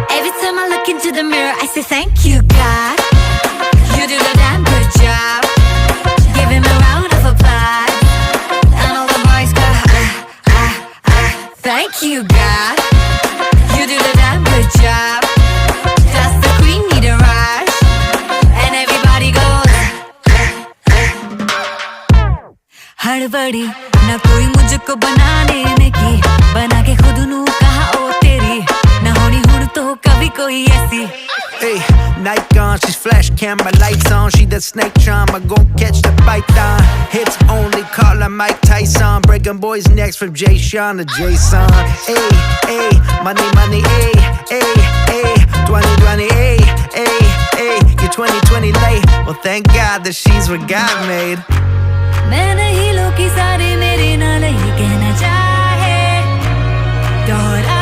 Every time I look into the mirror, I say thank you, God. You do the damn good job. Give him a round of applause. And all the boys go, thank you, God. You do the damn good job. Does the queen need a rush? And everybody goes, हड़बड़ी ना कोई मुझको बनाने में की, बना के खुद नू कहा ओ तेरी, ना होनी हुन तो कभी कोई ऐसी. Hey, night gone, she's flash camera lights on. She that snake charm, I gon' catch the python. Hits only, call her Mike Tyson. Breaking boys' necks from Jay Sean to Jason. Hey, hey, money, money, hey, hey, hey. 2020, hey, hey, hey. You're 2020 late. Well, thank God that she's what God made. मैं नहीं लोग की सारे मेरे नाल ही कहना चाहे दोहरा